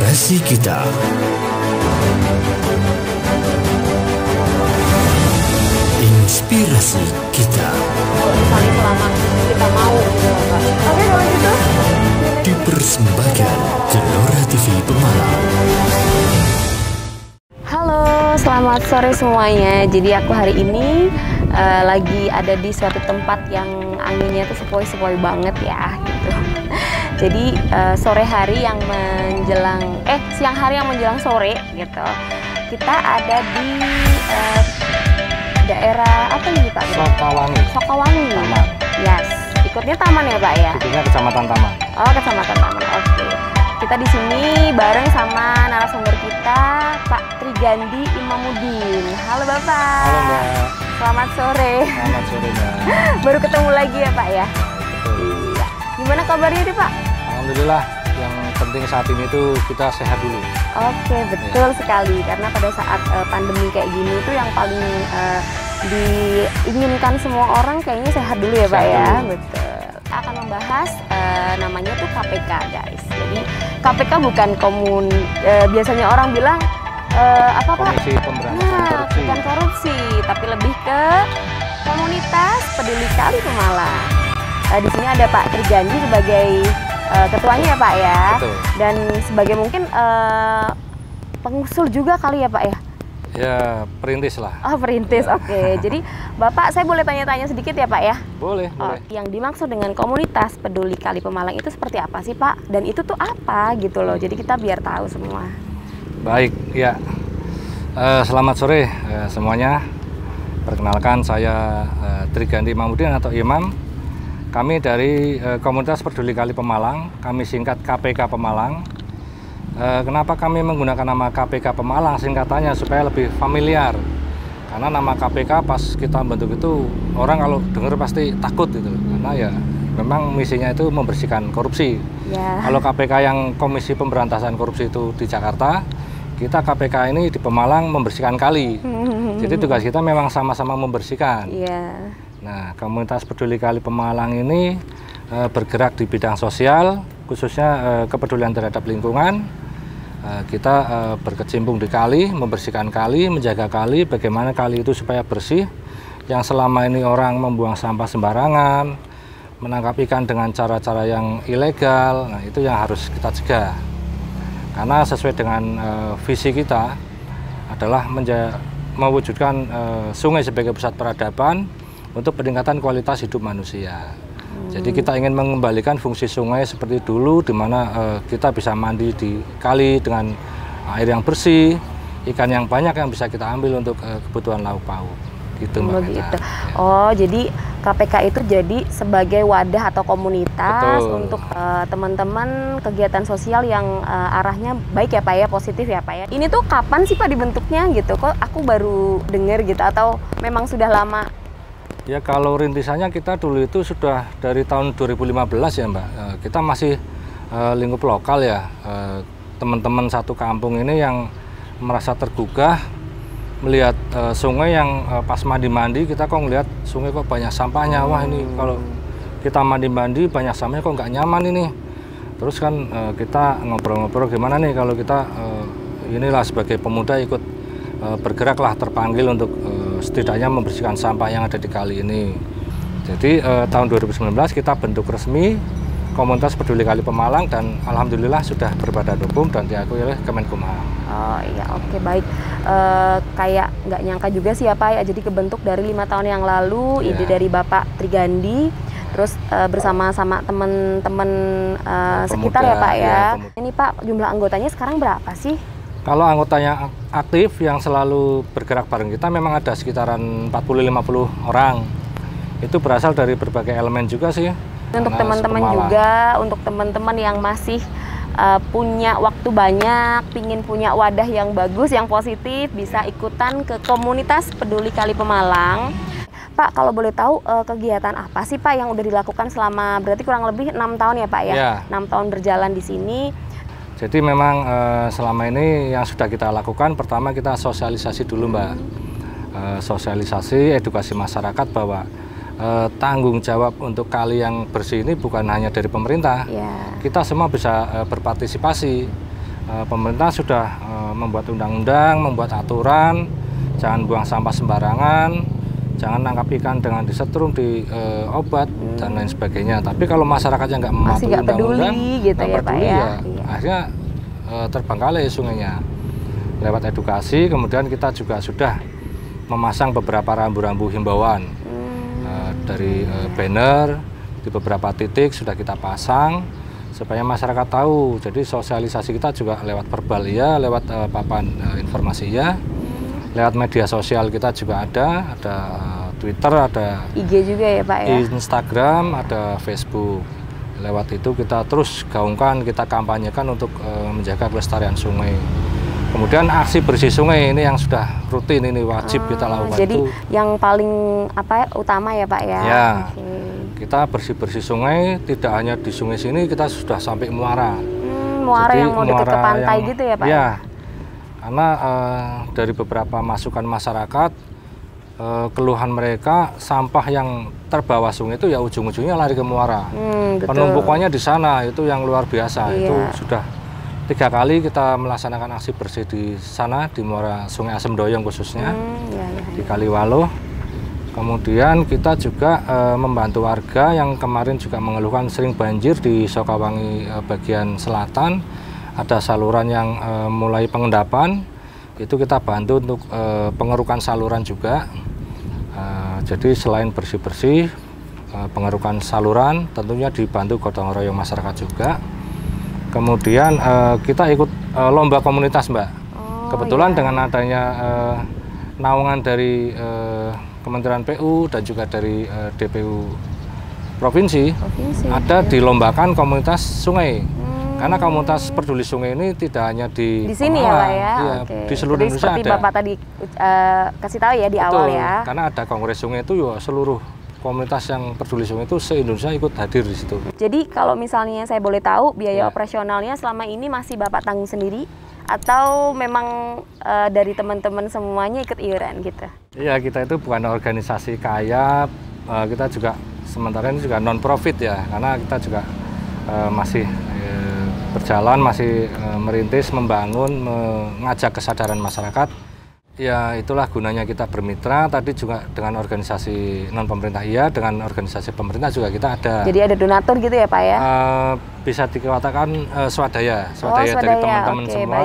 Inspirasi kita. Inspirasi kita. Saling selamat kita mau gitu loh, Pak. Oke, kalau gitu Dipersembahkan Gelora TV Pemalang. halo, selamat sore semuanya. Jadi aku hari ini lagi ada di suatu tempat yang anginnya tuh sepoi-sepoi banget ya gitu. Jadi sore hari yang menjelang siang hari yang menjelang sore gitu. Kita ada di daerah apa ini Pak? Sokawangi. Sokawangi. Taman. Yes. Ikutnya taman ya Pak ya? Ikutnya Kecamatan Taman. Oh, Kecamatan Taman. Oke. Kita di sini bareng sama narasumber kita, Pak Trigandi Imamuddin. Halo Bapak. Halo Mbak. Selamat sore. Selamat sore Mbak. Baru ketemu lagi ya Pak ya? Betul. Iya. Gimana kabarnya nih Pak? Alhamdulillah. Yang penting saat ini tuh kita sehat dulu. Oke, betul sekali. Karena pada saat pandemi kayak gini tuh yang paling diinginkan semua orang kayaknya sehat dulu ya Pak ya. Betul. Kita akan membahas namanya tuh KPK guys. Jadi KPK bukan biasanya orang bilang apa Pak? Komisi Pemberantasan Korupsi. Bukan korupsi, tapi lebih ke komunitas peduli kali Pemalang. Di sini ada Pak Trigandi sebagai ketuanya ya Pak ya. Betul. Dan sebagai mungkin pengusul juga kali ya Pak ya. Ya, perintis lah. Oh, perintis. Ya. Oke. Jadi Bapak, saya boleh tanya-tanya sedikit ya Pak ya? Boleh, Oh, boleh. yang dimaksud dengan komunitas peduli kali Pemalang itu seperti apa sih Pak? Dan itu tuh apa gitu loh. Jadi kita biar tahu semua. Baik, ya. Selamat sore semuanya. Perkenalkan saya Trigandi Imamuddin atau Imam. Kami dari Komunitas Peduli Kali Pemalang, kami singkat KPK Pemalang. Kenapa kami menggunakan nama KPK Pemalang singkatannya supaya lebih familiar? Karena nama KPK pas kita bentuk itu orang kalau dengar pasti takut gitu. Karena ya memang misinya itu membersihkan korupsi. Ya. Kalau KPK yang Komisi Pemberantasan Korupsi itu di Jakarta, kita KPK ini di Pemalang membersihkan kali. Jadi tugas kita memang sama-sama membersihkan. Iya. Nah, Komunitas Peduli Kali Pemalang ini bergerak di bidang sosial, khususnya kepedulian terhadap lingkungan. Kita berkecimpung di kali, membersihkan kali, menjaga kali, bagaimana kali itu supaya bersih. Yang selama ini orang membuang sampah sembarangan, menangkap ikan dengan cara-cara yang ilegal, nah itu yang harus kita cegah. Karena sesuai dengan visi kita adalah mewujudkan sungai sebagai pusat peradaban untuk peningkatan kualitas hidup manusia. Jadi kita ingin mengembalikan fungsi sungai seperti dulu, di mana kita bisa mandi di kali dengan air yang bersih, ikan yang banyak yang bisa kita ambil untuk kebutuhan lauk pauk. Gitu Mbak. Begitu. Oh, jadi KPK itu jadi sebagai wadah atau komunitas. Betul. Untuk teman-teman kegiatan sosial yang arahnya baik ya Pak ya, positif ya Pak ya. Ini tuh kapan sih Pak dibentuknya gitu? Kok aku baru dengar gitu atau memang sudah lama? Ya kalau rintisannya kita dulu itu sudah dari tahun 2015 ya Mbak. Kita masih lingkup lokal ya. Teman-teman satu kampung ini yang merasa tergugah melihat sungai yang pas mandi-mandi kita kok ngelihat sungai kok banyak sampahnya. Wah ini kalau kita mandi-mandi banyak sampahnya kok nggak nyaman ini. Terus kan kita ngobrol-ngobrol gimana nih kalau kita inilah sebagai pemuda ikut bergeraklah, terpanggil untuk setidaknya membersihkan sampah yang ada di kali ini. Jadi tahun 2019 kita bentuk resmi Komunitas Peduli Kali Pemalang dan alhamdulillah sudah berbadan hukum dan diakui oleh Kemenkumham. Oh iya, oke baik. Kayak nggak nyangka juga sih ya Pak ya, jadi kebentuk dari 5 tahun yang lalu, ide dari Bapak Trigandi, terus bersama-sama teman-teman sekitar ya Pak ya. Ini Pak, jumlah anggotanya sekarang berapa sih? Kalau anggotanya aktif yang selalu bergerak bareng kita memang ada sekitaran 40-50 orang. Itu berasal dari berbagai elemen juga sih. Untuk teman-teman juga, untuk teman-teman yang masih punya waktu banyak, pingin punya wadah yang bagus, yang positif, bisa ikutan ke Komunitas Peduli Kali Pemalang. Pak, kalau boleh tahu kegiatan apa sih Pak yang udah dilakukan selama berarti kurang lebih 6 tahun ya Pak ya? Ya. 6 tahun berjalan di sini. Jadi memang selama ini yang sudah kita lakukan, pertama kita sosialisasi dulu Mbak. Sosialisasi, edukasi masyarakat bahwa tanggung jawab untuk kali yang bersih ini bukan hanya dari pemerintah. Yeah. Kita semua bisa berpartisipasi. pemerintah sudah membuat undang-undang, membuat aturan, jangan buang sampah sembarangan, jangan nangkap ikan dengan disetrum di obat dan lain sebagainya. Tapi kalau masyarakatnya nggak mematuhi undang-undang, gitu ya, Pak ya. Akhirnya terbengkalai sungainya. Lewat edukasi, kemudian kita juga sudah memasang beberapa rambu-rambu himbauan dari banner di beberapa titik sudah kita pasang supaya masyarakat tahu. Jadi sosialisasi kita juga lewat verbal ya, lewat papan informasi ya, lewat media sosial kita juga ada Twitter, ada IG juga ya Pak ya, Instagram, ada Facebook. Lewat itu kita terus gaungkan, kita kampanyekan untuk menjaga kelestarian sungai. Kemudian aksi bersih sungai ini yang sudah rutin, ini wajib kita lakukan. Jadi itu yang paling utama ya Pak ya. Ya, kita bersih sungai tidak hanya di sungai sini, kita sudah sampai muara. Muara yang mau dekat ke pantai gitu ya Pak? Ya, karena dari beberapa masukan masyarakat, keluhan mereka sampah yang terbawa sungai itu ya ujung-ujungnya lari ke muara. Penumpukannya di sana itu yang luar biasa. Itu sudah 3 kali kita melaksanakan aksi bersih di sana, di muara Sungai Asem Doyong khususnya, di Kaliwaluh. Kemudian kita juga membantu warga yang kemarin juga mengeluhkan sering banjir di Sokawangi bagian selatan. Ada saluran yang mulai pengendapan, itu kita bantu untuk pengerukan saluran juga. Jadi selain bersih-bersih, pengerukan saluran tentunya dibantu gotong royong masyarakat juga. Kemudian kita ikut lomba komunitas Mbak. Kebetulan dengan adanya naungan dari Kementerian PU dan juga dari DPU Provinsi, ada dilombakan komunitas sungai. Karena komunitas peduli sungai ini tidak hanya di sini ya Pak ya, di seluruh Indonesia seperti ada. Bapak tadi kasih tahu ya di awal ya. Karena ada kongres sungai itu ya seluruh komunitas yang peduli sungai itu se-Indonesia ikut hadir di situ. Jadi kalau misalnya saya boleh tahu biaya operasionalnya selama ini masih Bapak tanggung sendiri atau memang dari teman-teman semuanya ikut iuran gitu? Iya, kita itu bukan organisasi kaya, kita juga sementara ini juga non-profit ya, karena kita juga masih berjalan, masih merintis, membangun, mengajak kesadaran masyarakat. Ya itulah gunanya kita bermitra, tadi juga dengan organisasi non-pemerintah iya, dengan organisasi pemerintah juga kita ada. Jadi ada donatur gitu ya Pak ya? Bisa dikatakan swadaya dari teman-teman semua.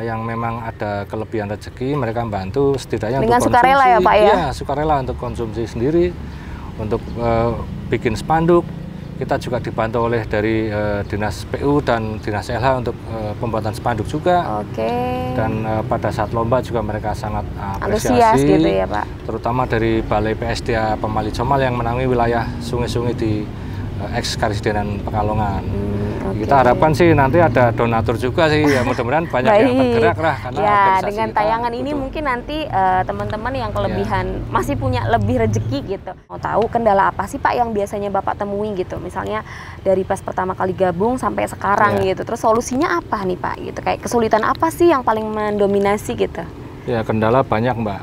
Yang memang ada kelebihan rezeki, mereka membantu setidaknya dengan untuk sukarela ya Pak ya? Iya, sukarela untuk konsumsi sendiri, untuk bikin spanduk. Kita juga dibantu oleh dari Dinas PU dan Dinas LH untuk pembuatan spanduk juga. Dan pada saat lomba juga mereka sangat apresiasi, gitu ya Pak? Terutama dari Balai PSDA Pemali Comal yang menangani wilayah sungai-sungai di ex Karesidenan Pekalongan. Kita harapkan sih nanti ada donatur juga sih, ya mudah-mudahan banyak yang bergerak lah. Karena ya dengan tayangan ini mungkin nanti teman-teman yang kelebihan masih punya lebih rezeki gitu. Mau tahu kendala apa sih Pak yang biasanya Bapak temui gitu? Misalnya dari pas pertama kali gabung sampai sekarang gitu. Terus solusinya apa nih Pak gitu? Kayak kesulitan apa sih yang paling mendominasi gitu? Ya kendala banyak Mbak.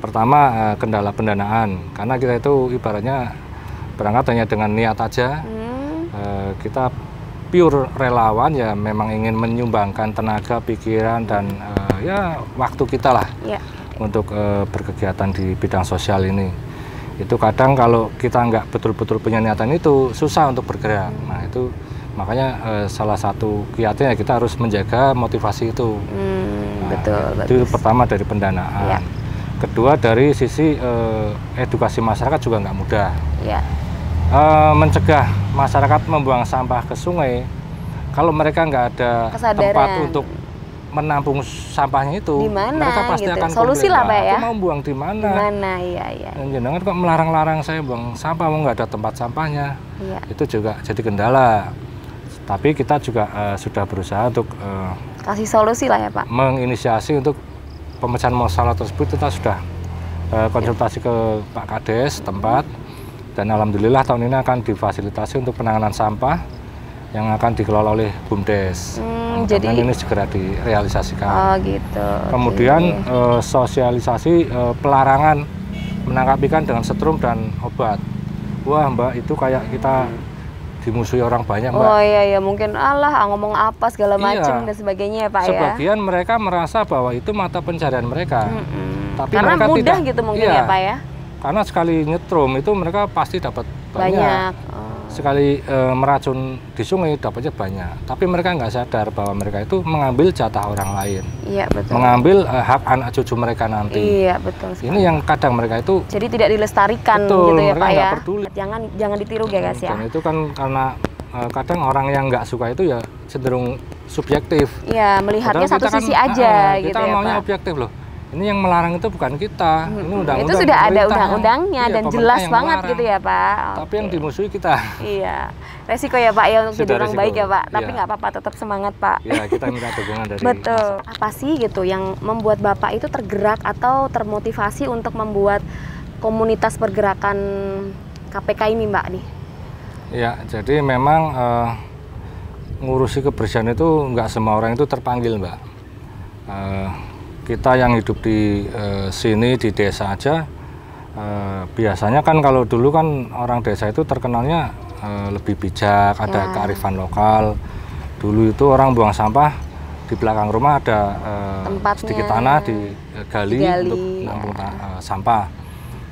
Pertama kendala pendanaan, karena kita itu ibaratnya berangkat hanya dengan niat aja. Kita pure relawan ya, memang ingin menyumbangkan tenaga, pikiran dan ya waktu kita lah untuk berkegiatan di bidang sosial ini. Itu kadang kalau kita nggak betul-betul punya niatan itu susah untuk bergerak. Nah itu makanya salah satu kiatnya kita harus menjaga motivasi itu. Itu pertama dari pendanaan. Kedua dari sisi edukasi masyarakat juga nggak mudah. Mencegah masyarakat membuang sampah ke sungai, kalau mereka nggak ada tempat untuk menampung sampahnya itu, mereka pasti akan solusi lah Pak ya. Aku mau buang di mana? Jangan kok melarang-larang saya buang sampah, mau nggak ada tempat sampahnya. Itu juga jadi kendala. Tapi kita juga sudah berusaha untuk kasih solusi lah ya Pak. Menginisiasi untuk pemecahan masalah tersebut. Kita sudah konsultasi ke Pak Kades tempat. Dan alhamdulillah tahun ini akan difasilitasi untuk penanganan sampah yang akan dikelola oleh BUMDes. Jadi ini segera direalisasikan. Gitu. Kemudian sosialisasi pelarangan menangkap ikan dengan setrum dan obat. Wah Mbak, itu kayak kita dimusuhi orang banyak, Mbak. Oh iya, mungkin Allah ngomong apa segala macam dan sebagainya ya Pak ya. Sebagian mereka merasa bahwa itu mata pencarian mereka. Tapi karena mereka mudah tidak, gitu mungkin ya Pak ya. Karena sekali nyetrum itu mereka pasti dapat banyak. Sekali meracun di sungai dapatnya banyak. Tapi mereka nggak sadar bahwa mereka itu mengambil jatah orang lain. Iya betul. Mengambil hak anak cucu mereka nanti. Iya betul. Ini yang kadang mereka itu. Jadi tidak dilestarikan betul, gitu ya Pak ya. Peduli. Jangan ditiru ya guys ya. Dan itu kan karena kadang orang yang nggak suka itu ya cenderung subjektif. Iya, melihatnya Padahal satu kita sisi kan, aja gitu kita ya maunya Pak. objektif loh. Ini yang melarang itu bukan kita. Ini undang-undang. Itu sudah ada pemerintah. undang-undangnya Iya, dan pemerintah jelas yang banget melarang. gitu ya Pak. Tapi yang dimusuhi kita. Iya, resiko ya Pak ya untuk Sudah jadi orang resiko. baik ya Pak. Tapi Iya. nggak apa-apa, tetap semangat Pak. Ya, kita minta dukungan dari Betul. Apa sih gitu yang membuat Bapak itu tergerak atau termotivasi untuk membuat komunitas pergerakan KPK ini Mbak nih? Ya, jadi memang ngurusi kebersihan itu nggak semua orang itu terpanggil, Mbak. Kita yang hidup di sini di desa aja, biasanya kan kalau dulu kan orang desa itu terkenalnya lebih bijak, ada kearifan lokal. Dulu itu orang buang sampah di belakang rumah ada sedikit tanah digali untuk nampung sampah.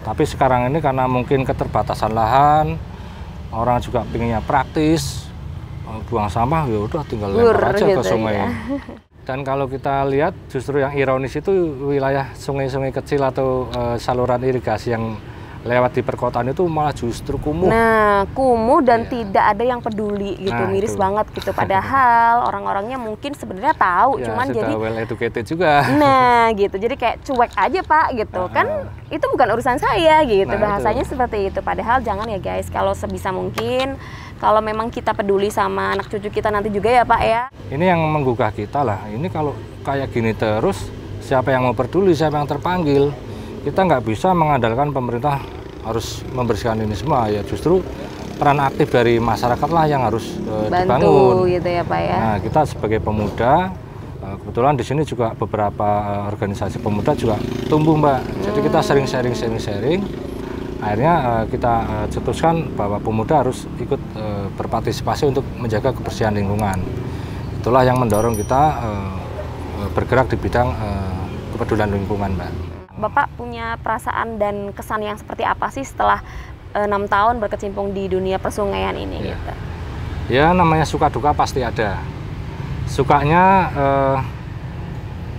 Tapi sekarang ini karena mungkin keterbatasan lahan, orang juga pinginnya praktis, buang sampah ya udah tinggal lempar aja gitu ke sungai. ya. Dan kalau kita lihat justru yang ironis itu wilayah sungai-sungai kecil atau saluran irigasi yang lewat di perkotaan itu malah justru kumuh. Nah, kumuh dan tidak ada yang peduli gitu, Nah, miris itu. banget gitu. Padahal orang-orangnya mungkin sebenarnya tahu, Ya, cuman sudah jadi well educated juga. nah gitu, jadi kayak cuek aja Pak gitu kan, itu bukan urusan saya gitu, Nah, bahasanya itu. seperti itu. Padahal jangan ya guys, kalau sebisa mungkin, kalau memang kita peduli sama anak cucu kita nanti juga ya Pak ya. Ini yang menggugah kita lah. Ini kalau kayak gini terus, siapa yang mau peduli, siapa yang terpanggil? Kita nggak bisa mengandalkan pemerintah harus membersihkan ini semua. Ya justru peran aktif dari masyarakat lah yang harus dibangun. Bantu gitu ya Pak ya. Nah, kita sebagai pemuda, kebetulan di sini juga beberapa organisasi pemuda juga tumbuh, Mbak. Jadi kita sering sharing. Akhirnya kita cetuskan bahwa pemuda harus ikut berpartisipasi untuk menjaga kebersihan lingkungan. Itulah yang mendorong kita bergerak di bidang kepedulian lingkungan, Mbak. Bapak punya perasaan dan kesan yang seperti apa sih setelah 6 tahun berkecimpung di dunia persungaian ini Ya. gitu? Ya, namanya suka duka pasti ada. Sukanya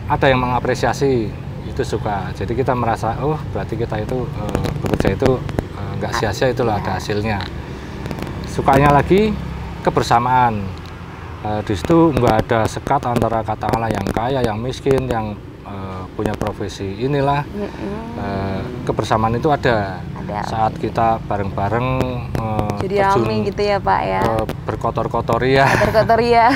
ada yang mengapresiasi, itu suka. Jadi kita merasa, oh berarti kita itu bekerja itu nggak sia-sia, itulah ada hasilnya. Sukanya lagi kebersamaan. Di situ nggak ada sekat antara katakanlah yang kaya, yang miskin, yang punya profesi inilah. Kebersamaan itu ada. Saat kita bareng-bareng jadi rame gitu ya Pak ya. Berkotor-kotori ya.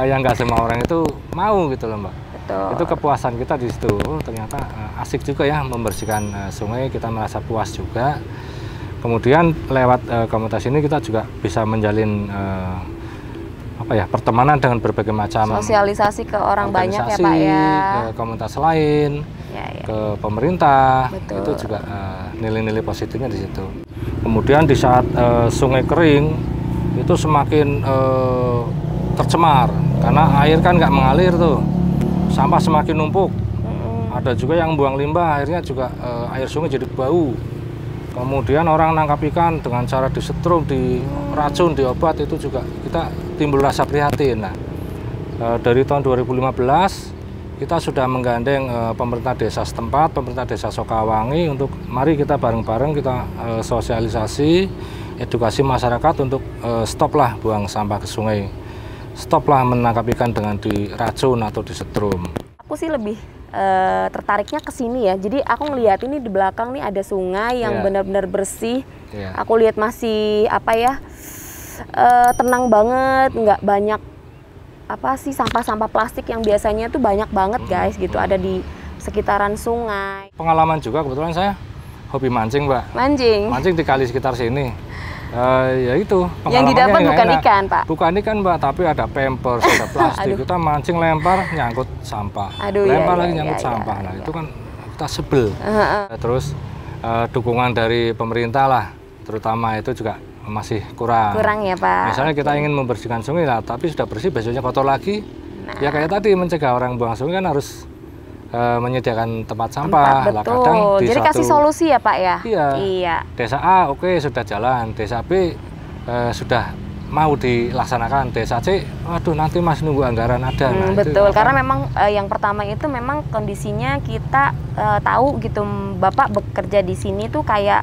Yang nggak semua orang itu mau gitu loh, Mbak. Betul. Itu kepuasan kita di situ. Oh, ternyata asik juga ya membersihkan sungai, kita merasa puas juga. Kemudian lewat komunitas ini kita juga bisa menjalin pertemanan dengan berbagai macam sosialisasi ke orang banyak ya Pak ya. Ke komunitas lain, ke pemerintah. Betul. Itu juga nilai-nilai positifnya di situ. Kemudian di saat sungai kering itu semakin tercemar karena air kan nggak mengalir tuh, sampah semakin numpuk. Ada juga yang buang limbah, akhirnya juga air sungai jadi bau. Kemudian orang nangkap ikan dengan cara disetrum, diracun, diobat, itu juga kita timbul rasa prihatin. Nah, dari tahun 2015 kita sudah menggandeng pemerintah desa setempat, pemerintah desa Sokawangi untuk mari kita bareng-bareng kita sosialisasi, edukasi masyarakat untuk stoplah buang sampah ke sungai, stoplah menangkap ikan dengan diracun atau disetrum. Aku sih lebih tertariknya ke sini ya. Jadi aku ngelihat ini di belakang nih ada sungai yang benar-benar bersih. Aku lihat masih tenang banget, nggak banyak sampah-sampah plastik yang biasanya tuh banyak banget guys gitu ada di sekitaran sungai. Pengalaman juga kebetulan saya hobi mancing, Mbak. Mancing di kali sekitar sini. Ya itu yang didapat bukan enak. Ikan Pak? Bukan ikan, Mbak, tapi ada pampers, ada plastik. Kita mancing lempar nyangkut sampah, lempar lagi nyangkut sampah. Nah itu kan kita sebel. Terus dukungan dari pemerintah lah, terutama itu juga masih kurang. Kurang ya Pak. Misalnya kita ingin membersihkan sungai lah, tapi sudah bersih besoknya kotor lagi. Ya kayak tadi mencegah orang buang sungai kan harus menyediakan tempat sampah. Betul. Lah kadang di Jadi kasih solusi ya Pak ya. Iya. Desa A oke sudah jalan, desa B sudah mau dilaksanakan, desa C waduh nanti masih nunggu anggaran ada. Nah, betul, karena memang yang pertama itu memang kondisinya kita tahu gitu, Bapak bekerja di sini tuh kayak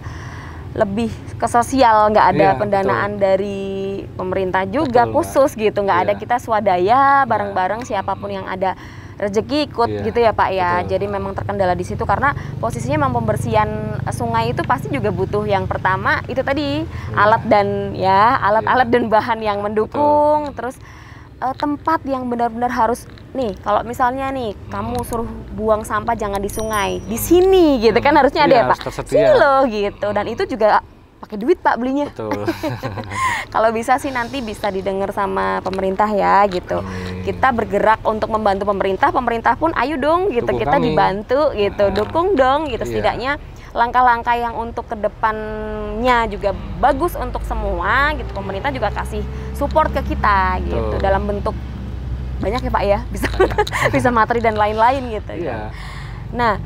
lebih ke sosial, nggak ada pendanaan dari pemerintah juga khusus gitu, nggak ada, kita swadaya bareng-bareng siapapun yang ada rezeki ikut gitu ya Pak ya. Jadi memang terkendala di situ karena posisinya memang pembersihan sungai itu pasti juga butuh yang pertama itu tadi alat dan alat-alat dan bahan yang mendukung, terus tempat yang benar-benar harus nih kalau misalnya nih kamu suruh buang sampah jangan di sungai, di sini gitu kan harusnya ada ya Pak. Sini loh gitu, dan itu juga pakai duit Pak belinya. Betul. Kalau bisa sih nanti bisa didengar sama pemerintah ya gitu. Kita bergerak untuk membantu pemerintah, pemerintah pun ayo dong gitu, dukung kita kami. Dibantu gitu, dukung dong gitu. Setidaknya langkah-langkah yang untuk kedepannya juga bagus untuk semua gitu. Pemerintah juga kasih support ke kita gitu dalam bentuk banyak ya Pak ya, bisa materi dan lain-lain gitu. Nah,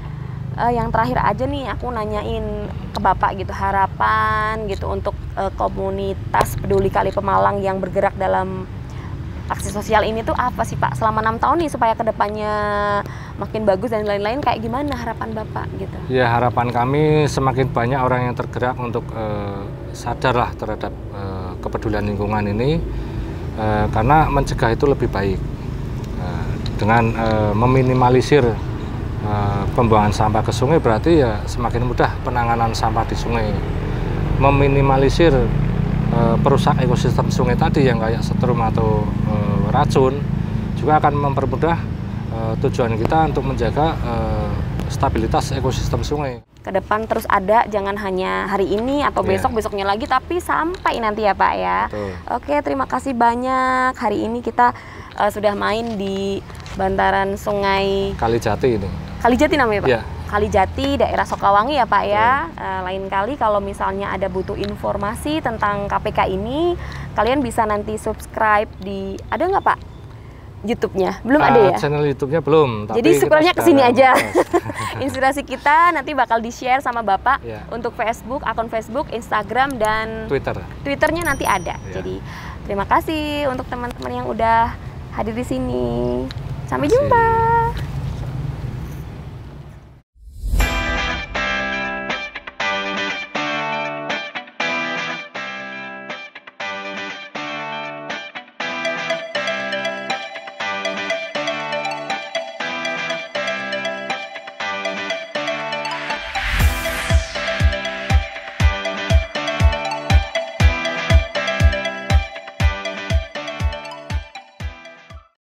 yang terakhir aja nih aku nanyain ke Bapak gitu, harapan gitu untuk komunitas Peduli Kali Pemalang yang bergerak dalam aksi sosial ini tuh apa sih Pak selama 6 tahun nih supaya kedepannya makin bagus dan lain-lain, kayak gimana harapan Bapak gitu? Ya harapan kami semakin banyak orang yang tergerak untuk sadarlah terhadap kepedulian lingkungan ini, karena mencegah itu lebih baik dengan meminimalisir pembuangan sampah ke sungai, berarti ya semakin mudah penanganan sampah di sungai. Meminimalisir perusak ekosistem sungai tadi yang kayak setrum atau racun juga akan mempermudah tujuan kita untuk menjaga stabilitas ekosistem sungai. Ke depan terus ada, jangan hanya hari ini atau besok-besoknya lagi, tapi sampai nanti ya Pak ya. Betul. Oke, terima kasih banyak. Hari ini kita sudah main di bantaran sungai Kalijati ini. Kalijati namanya Pak? Kalijati, daerah Sokawangi ya Pak ya. Lain kali kalau misalnya ada butuh informasi tentang KPK ini, kalian bisa nanti subscribe di, ada nggak Pak YouTube-nya? Belum ada ya? Channel YouTube-nya belum. Tapi jadi syukurnya kesini aja. Inspirasi kita nanti bakal di-share sama Bapak untuk Facebook, akun Facebook, Instagram, dan Twitter-nya nanti ada. Jadi terima kasih untuk teman-teman yang udah hadir di sini. Sampai jumpa.